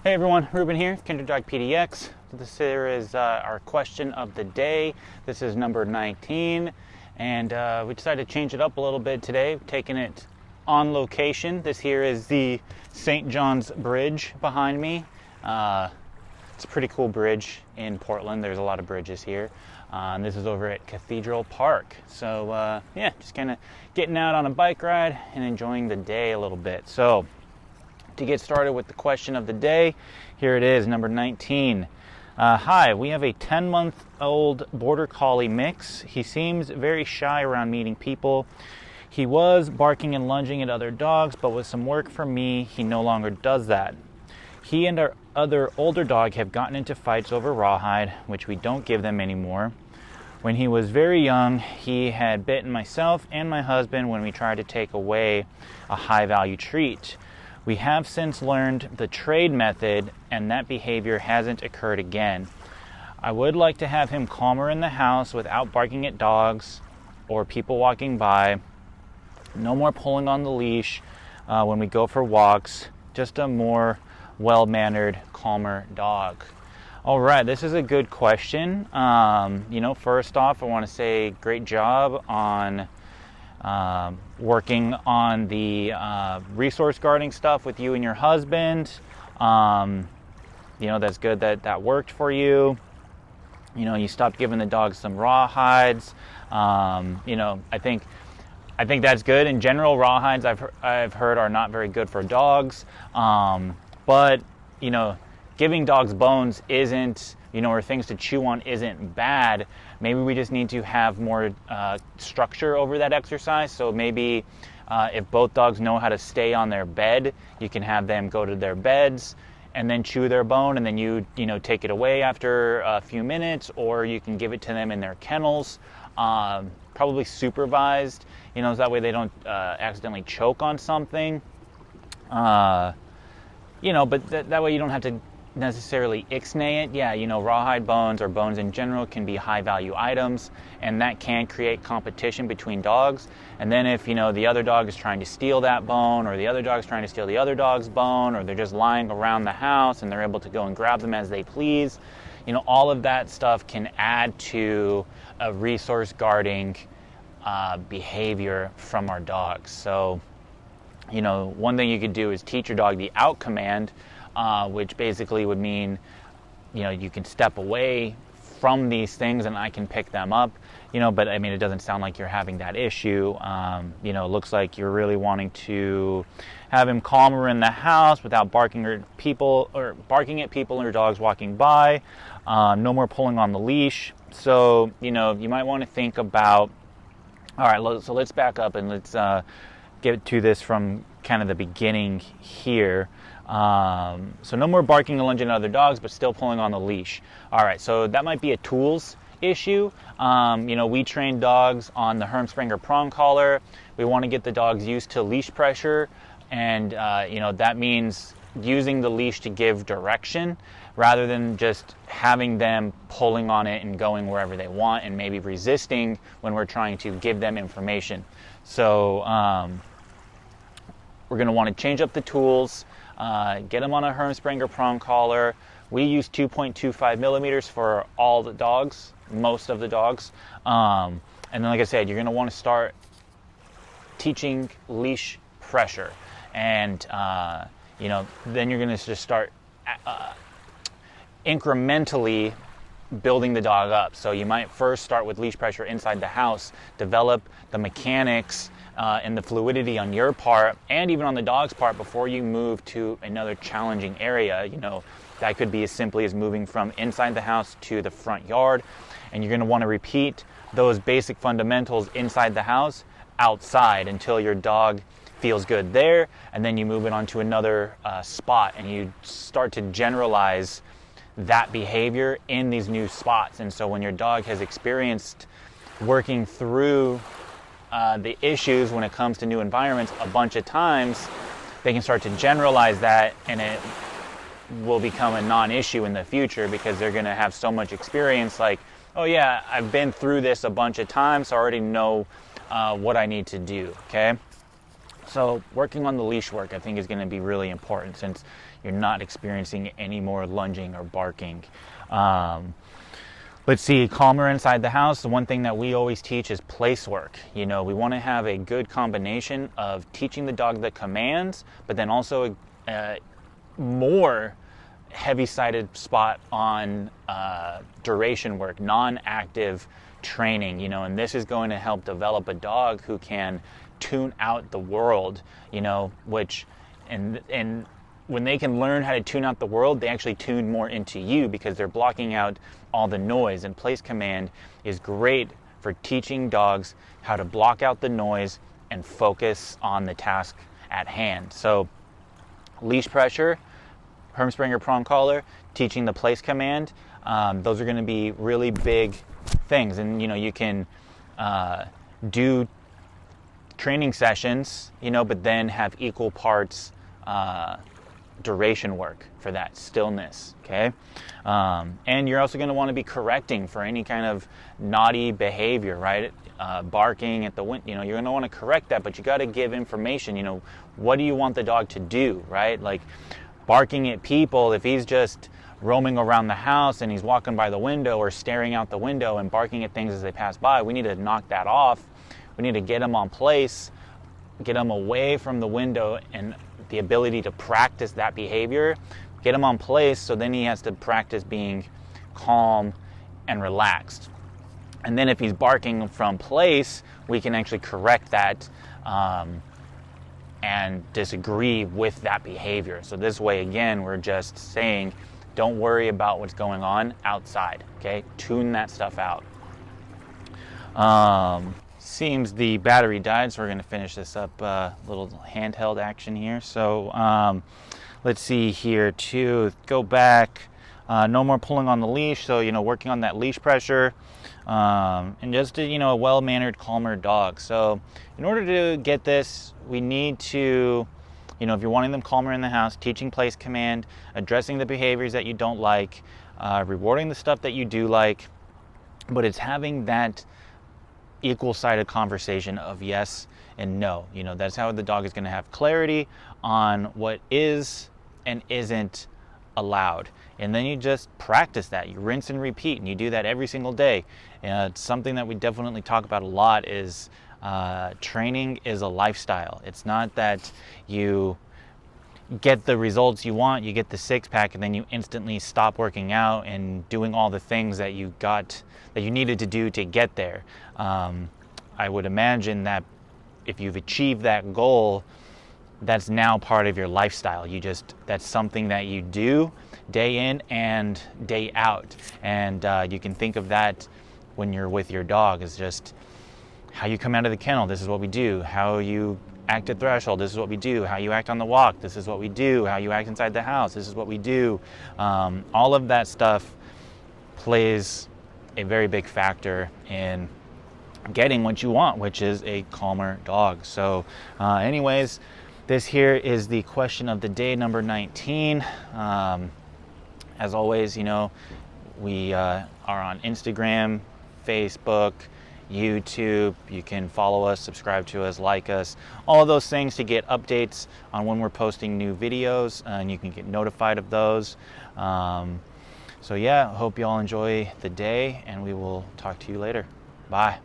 Hey everyone, Ruben here, Kinder Dog PDX. This here is our question of the day. This is number 19, and we decided to change it up a little bit today, taking it on location. This here is the St. John's Bridge behind me. It's a pretty cool bridge in Portland. There's a lot of bridges here. And this is over at Cathedral Park. So yeah, just kind of getting out on a bike ride and enjoying the day a little bit. So to get started with the question of the day, here it is, number 19. Hi, we have a 10-month-old Border Collie mix. He seems very shy around meeting people. He was barking and lunging at other dogs, but with some work for me, he no longer does that. He and our other older dog have gotten into fights over rawhide, which we don't give them anymore. When he was very young, he had bitten myself and my husband when we tried to take away a high-value treat. We have since learned the trade method, and that behavior hasn't occurred again. I would like to have him calmer in the house without barking at dogs or people walking by. No more pulling on the leash when we go for walks. Just a more well-mannered, calmer dog. All right, this is a good question. First off, I want to say great job on working on the resource guarding stuff with you and your husband. That's good that worked for you. You stopped giving the dogs some rawhides. I think that's good. In general, rawhides I've heard are not very good for dogs. But giving dogs bones isn't, or things to chew on isn't bad. Maybe we just need to have more structure over that exercise. So maybe if both dogs know how to stay on their bed, you can have them go to their beds and then chew their bone, and then you take it away after a few minutes, or you can give it to them in their kennels, probably supervised, so that way they don't accidentally choke on something. But that way you don't have to necessarily ixnay it. Yeah, rawhide bones or bones in general can be high value items, and that can create competition between dogs. And then if the other dog is trying to steal that bone, or the other dog is trying to steal the other dog's bone, or they're just lying around the house and they're able to go and grab them as they please, all of that stuff can add to a resource guarding behavior from our dogs. So one thing you could do is teach your dog the out command, which basically would mean, you can step away from these things and I can pick them up, but it doesn't sound like you're having that issue. It looks like you're really wanting to have him calmer in the house without barking at people or dogs walking by. No more pulling on the leash. So, you might want to think about, all right, so let's back up and let's get to this from kind of the beginning here. So no more barking and lunging at other dogs, but still pulling on the leash. All right, so that might be a tools issue. We train dogs on the Hermsprenger prong collar. We want to get the dogs used to leash pressure, and that means using the leash to give direction rather than just having them pulling on it and going wherever they want and maybe resisting when we're trying to give them information. So we're going to want to change up the tools, get them on a Hermsprenger prong collar. We use 2.25 millimeters for all the dogs, most of the dogs. And then, like I said, you're going to want to start teaching leash pressure. And, then you're going to just start incrementally building the dog up. So you might first start with leash pressure inside the house, develop the mechanics and the fluidity on your part and even on the dog's part before you move to another challenging area. That could be as simply as moving from inside the house to the front yard, and you're going to want to repeat those basic fundamentals inside the house outside until your dog feels good there, and then you move it on to another spot and you start to generalize that behavior in these new spots. And so when your dog has experienced working through the issues when it comes to new environments a bunch of times, they can start to generalize that, and it will become a non-issue in the future because they're going to have so much experience, like, oh yeah, I've been through this a bunch of times, so I already know what I need to do. Okay, So working on the leash work, I think, is going to be really important since you're not experiencing any more lunging or barking. Let's see, calmer inside the house. The one thing that we always teach is place work. You know, we want to have a good combination of teaching the dog the commands, but then also more heavy-sided spot on duration work, non-active training, you know, and this is going to help develop a dog who can tune out the world, you know, which, and when they can learn how to tune out the world, they actually tune more into you because they're blocking out all the noise. And place command is great for teaching dogs how to block out the noise and focus on the task at hand. So leash pressure, Herm Sprenger prong collar, teaching the place command, those are going to be really big things. And, you know, you can do training sessions, you know, but then have equal parts duration work for that stillness, okay? And you're also going to want to be correcting for any kind of naughty behavior, right? Barking at the wind, you know, you're going to want to correct that, but you got to give information, you know, what do you want the dog to do, right? Like barking at people, if he's just roaming around the house and he's walking by the window or staring out the window and barking at things as they pass by, we need to knock that off. We need to get him on place, get him away from the window and the ability to practice that behavior, get him on place, so then he has to practice being calm and relaxed. And then if he's barking from place, we can actually correct that and disagree with that behavior. So this way, again, we're just saying, don't worry about what's going on outside, okay? Tune that stuff out. Seems the battery died, so we're going to finish this up, little handheld action here. So let's see here too, go back, no more pulling on the leash, so, you know, working on that leash pressure, and just, you know, a well-mannered, calmer dog. So in order to get this, we need to, you know, if you're wanting them calmer in the house, teaching place command, addressing the behaviors that you don't like, rewarding the stuff that you do like, but it's having that equal-sided conversation of yes and no. You know, that's how the dog is going to have clarity on what is and isn't allowed. And then you just practice that. You rinse and repeat, and you do that every single day. And it's something that we definitely talk about a lot is training is a lifestyle. It's not that you get the results you want, you get the six-pack, and then you instantly stop working out and doing all the things that you needed to do to get there. I would imagine that if you've achieved that goal, that's now part of your lifestyle. That's something that you do day in and day out. And you can think of that when you're with your dog as just how you come out of the kennel, this is what we do. How you act at threshold, this is what we do. How you act on the walk, this is what we do. How you act inside the house, this is what we do. All of that stuff plays a very big factor in getting what you want, which is a calmer dog. So anyways, this here is the question of the day, number 19. As always, you know, we are on Instagram, Facebook, YouTube. You can follow us, subscribe to us, like us, all of those things to get updates on when we're posting new videos, and you can get notified of those. So yeah, hope you all enjoy the day, and we will talk to you later. Bye.